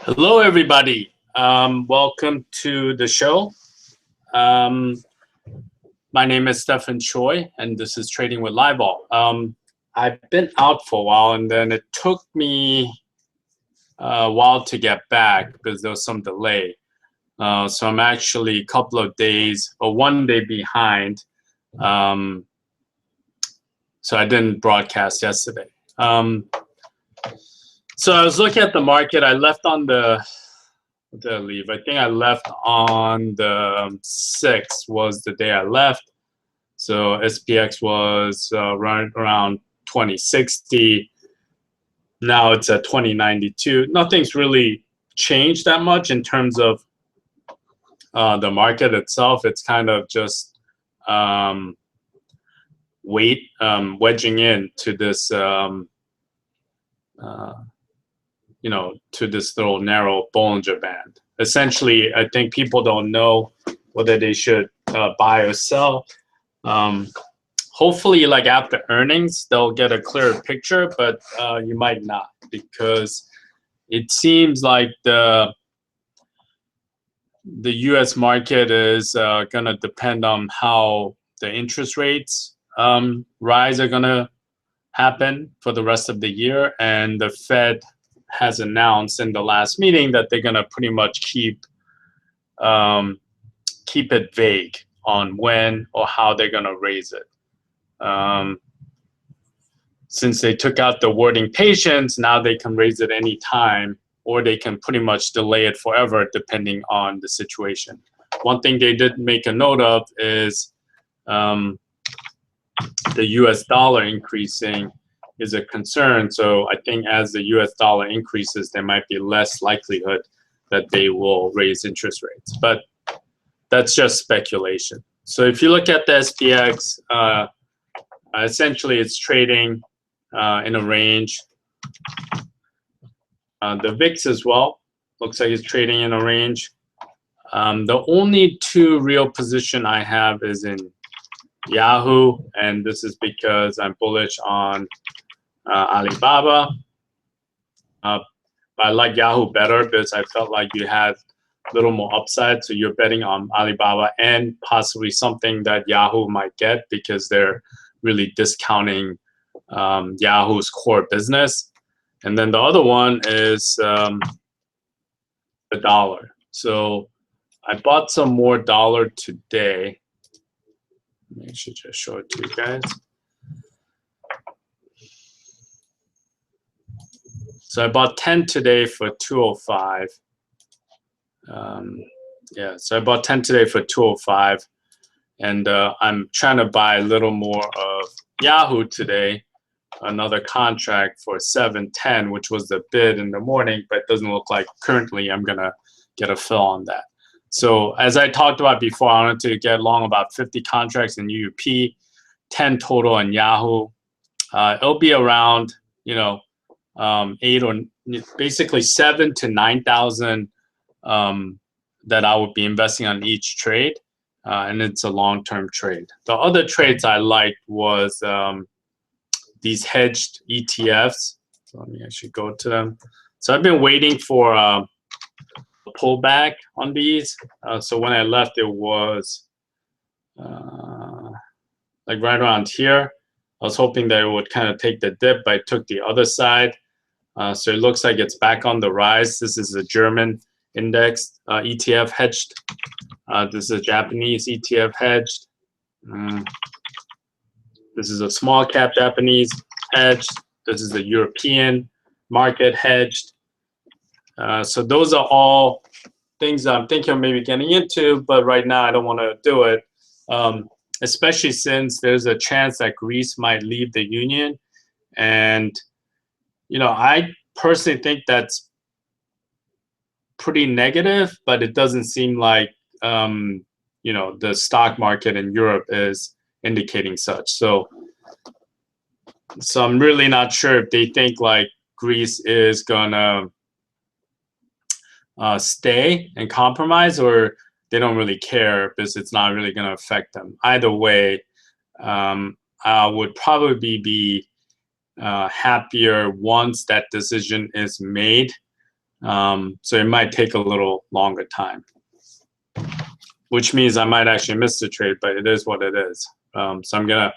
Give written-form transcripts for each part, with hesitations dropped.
Hello, everybody. Welcome to the show. Um, my name is Stephen Choi, and this is Trading with Livevol. I've been out for a while, and then it took me a while to get back because there was some delay. So I'm actually a couple of days or one day behind. So I didn't broadcast yesterday. So I was looking at the market. I left on the leave. I think I left on the 6th was the day I left. So SPX was right around 2060. Now it's at 2092. Nothing's really changed that much in terms of the market itself. It's kind of just wedging in to this to this little narrow Bollinger Band. Essentially, I think people don't know whether they should buy or sell. Hopefully, like after earnings, they'll get a clearer picture, but you might not, because it seems like the U.S. market is going to depend on how the interest rates rise are going to happen for the rest of the year, and the Fed has announced in the last meeting that they're going to pretty much keep it vague on when or how they're going to raise it. Since they took out the wording patience, now they can raise it any time, or they can pretty much delay it forever depending on the situation. One thing they did make a note of is the US dollar increasing is a concern. So I think as the US dollar increases, there might be less likelihood that they will raise interest rates. But that's just speculation. So if you look at the SPX, essentially it's trading in a range. The VIX as well looks like it's trading in a range. The only two real position I have is in YHOO, and this is because I'm bullish on Alibaba. But I like YHOO better because I felt like you had a little more upside. So you're betting on Alibaba and possibly something that YHOO might get because they're really discounting YHOO's core business. And then the other one is the dollar. So I bought some more dollar today. I should just show it to you guys. So I bought 10 today for 205. Yeah, so I bought 10 today for 205. And I'm trying to buy a little more of YHOO today, another contract for 710, which was the bid in the morning, but it doesn't look like currently I'm going to get a fill on that. So as I talked about before, I wanted to get long about 50 contracts in UUP, 10 total in YHOO. It'll be around, 8 or basically 7 to 9,000 that I would be investing on each trade, and it's a long-term trade. The other trades I liked was these hedged ETFs. So let me actually go to them. So I've been waiting for a pullback on these. So when I left, it was like right around here. I was hoping that it would kind of take the dip, but I took the other side. So it looks like it's back on the rise. This is a German index ETF hedged. This is a Japanese ETF hedged. This is a small cap Japanese hedged. This is the European market hedged. So those are all things I'm thinking of maybe getting into, but right now I don't want to do it, especially since there's a chance that Greece might leave the Union. And, I personally think that's pretty negative, but it doesn't seem like, the stock market in Europe is indicating such. So I'm really not sure if they think like Greece is gonna stay and compromise, or they don't really care because it's not really gonna affect them. Either way, I would probably be happier once that decision is made So it might take a little longer time, which means I might actually miss the trade, but it is what it is. So I'm gonna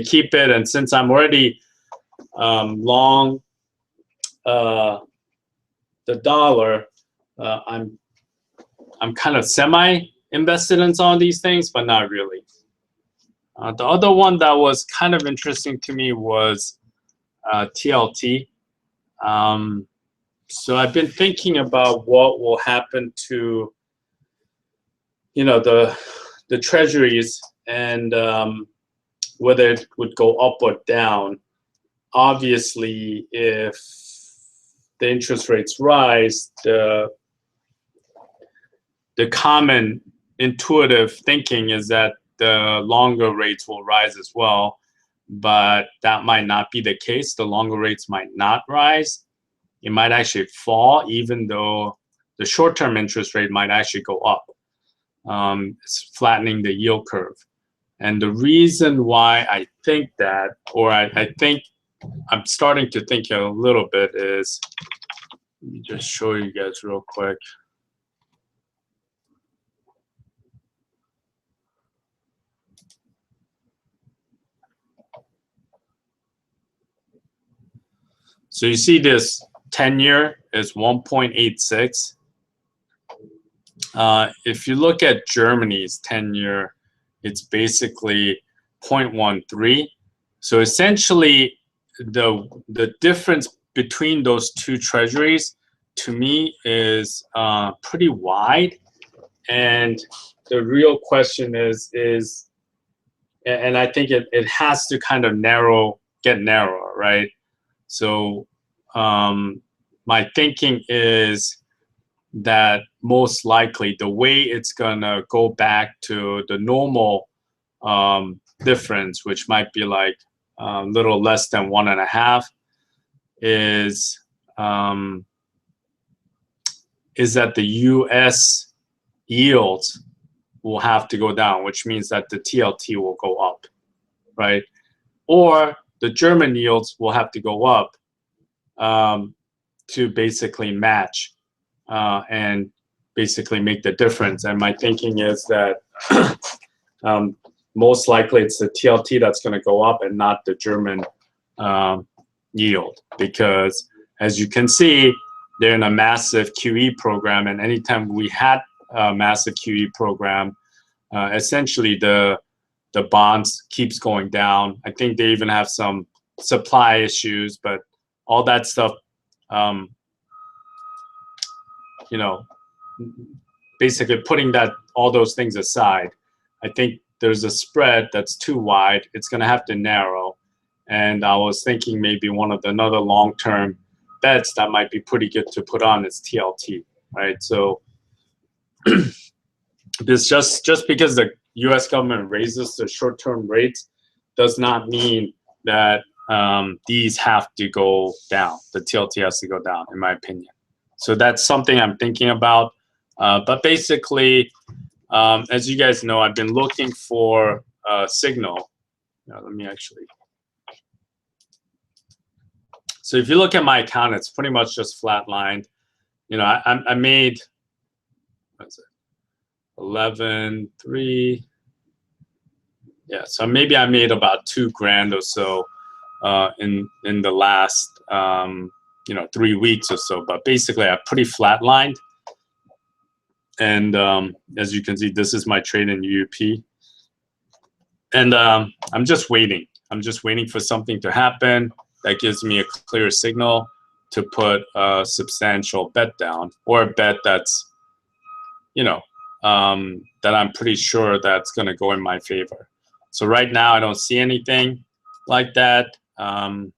keep it, and since I'm already long the dollar, I'm kind of semi invested in some of these things, but not really. The other one that was kind of interesting to me was TLT. So I've been thinking about what will happen to, you know, the treasuries, and whether it would go up or down. Obviously, if the interest rates rise, the common intuitive thinking is that the longer rates will rise as well, but that might not be the case. The longer rates might not rise. It might actually fall, even though the short-term interest rate might actually go up. It's flattening the yield curve. And the reason why I think that, or I think I'm starting to think a little bit, is, let me just show you guys real quick. So you see this 10-year is 1.86. If you look at Germany's 10-year, it's basically 0.13. So essentially, the difference between those two treasuries, to me, is pretty wide. And the real question is, and I think it has to kind of get narrower, right? So my thinking is that most likely the way it's gonna go back to the normal difference, which might be like a little less than 1.5, is that the U.S. yields will have to go down, which means that the TLT will go up, right? Or the German yields will have to go up to basically match and basically make the difference. And my thinking is that most likely it's the TLT that's going to go up and not the German yield, because as you can see, they're in a massive QE program, and anytime we had a massive QE program, essentially the bonds keeps going down. I think they even have some supply issues, but all that stuff, you know, basically putting all those things aside, I think there's a spread that's too wide. It's going to have to narrow. And I was thinking maybe one of another long-term bets that might be pretty good to put on is TLT, right? So this just because the U.S. government raises the short-term rates does not mean that these have to go down. The TLT has to go down, in my opinion. So that's something I'm thinking about. But basically, as you guys know, I've been looking for a signal. Let me actually. So if you look at my account, it's pretty much just flatlined. You know, I made, what is it, 11.3. Yeah, so maybe I made about $2,000 or so in the last 3 weeks or so. But basically, I pretty flatlined. And as you can see, this is my trade in UUP. And I'm just waiting. I'm just waiting for something to happen that gives me a clear signal to put a substantial bet down, or a bet that's, that I'm pretty sure that's going to go in my favor. So right now, I don't see anything like that. I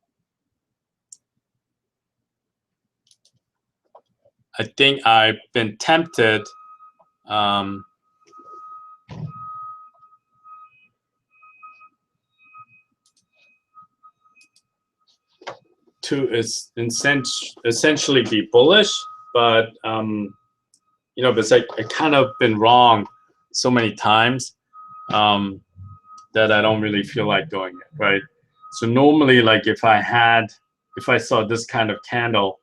think I've been tempted to essentially be bullish, but because I kind of been wrong so many times that I don't really feel like doing it, right? So normally, like if I saw this kind of candle,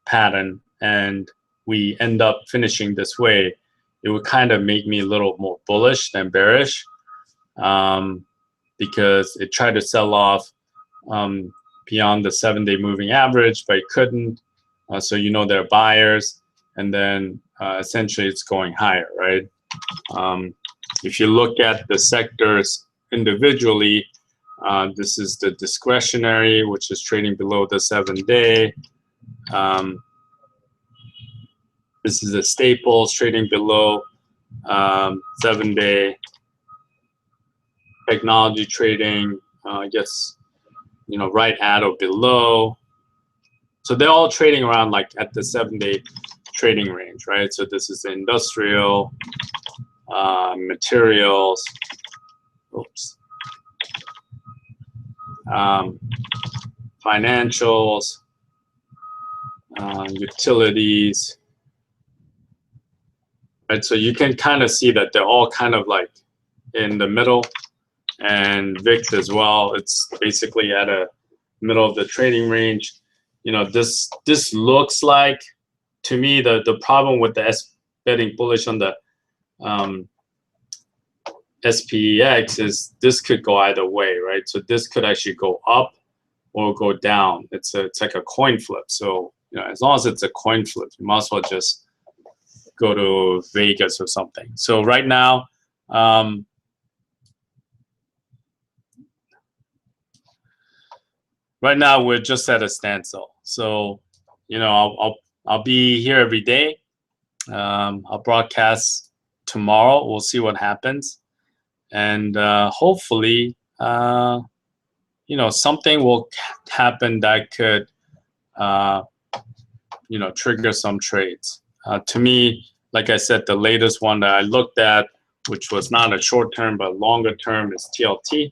pattern and we end up finishing this way, it would kind of make me a little more bullish than bearish, because it tried to sell off beyond the 7-day moving average, but it couldn't. So you know they're buyers, and then essentially it's going higher, right? If you look at the sectors individually, this is the discretionary, which is trading below the 7-day. This is the staples trading below 7-day. Technology trading, I guess, you know, right at or below. So they're all trading around like at the 7-day trading range, right? So this is the industrial, materials, oops, financials, utilities, right? So you can kind of see that they're all kind of like in the middle, and VIX as well. It's basically at a middle of the trading range. You know, this looks like, to me, the problem with the betting bullish on the SPX is this could go either way, right? So this could actually go up or go down. It's like a coin flip. So, you know, as long as it's a coin flip, you might as well just go to Vegas or something. So right now, we're just at a standstill. So, you know, I'll be here every day. I'll broadcast tomorrow. We'll see what happens, and hopefully, you know, something will happen that could, you know, trigger some trades. To me, like I said, the latest one that I looked at, which was not a short term but longer term, is TLT.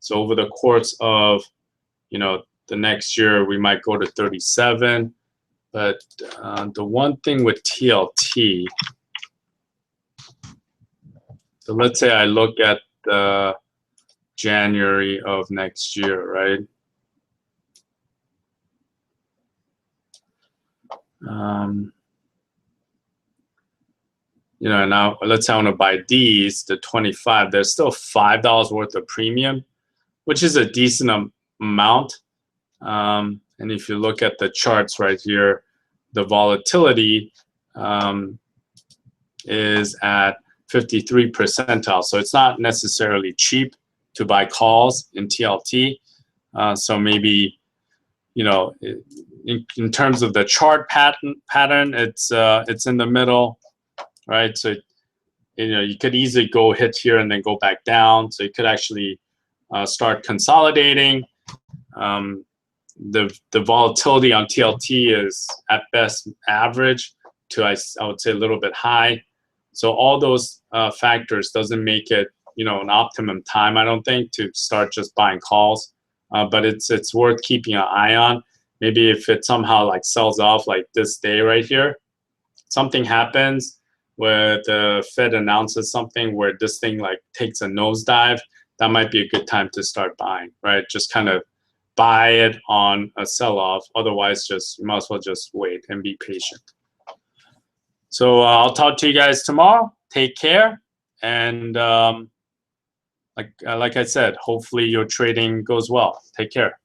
So over the course of, you know, the next year, we might go to 37. But the one thing with TLT, so let's say I look at the January of next year, right? You know, now let's say I want to buy these, the 25. There's still $5 worth of premium, which is a decent amount. And if you look at the charts right here, the volatility is at 53 percentile. So it's not necessarily cheap to buy calls in TLT. So maybe, you know, in terms of the chart pattern, it's in the middle, right? So, you know, you could easily go hit here and then go back down. So you could actually start consolidating. The volatility on TLT is at best average to, I would say, a little bit high. So all those factors doesn't make it, you know, an optimum time, I don't think, to start just buying calls. But it's worth keeping an eye on. Maybe if it somehow like sells off like this day right here, something happens where the Fed announces something where this thing like takes a nosedive, that might be a good time to start buying, right? Just kind of buy it on a sell-off. Otherwise, just you might as well just wait and be patient. So I'll talk to you guys tomorrow. Take care, and like I said, hopefully your trading goes well. Take care.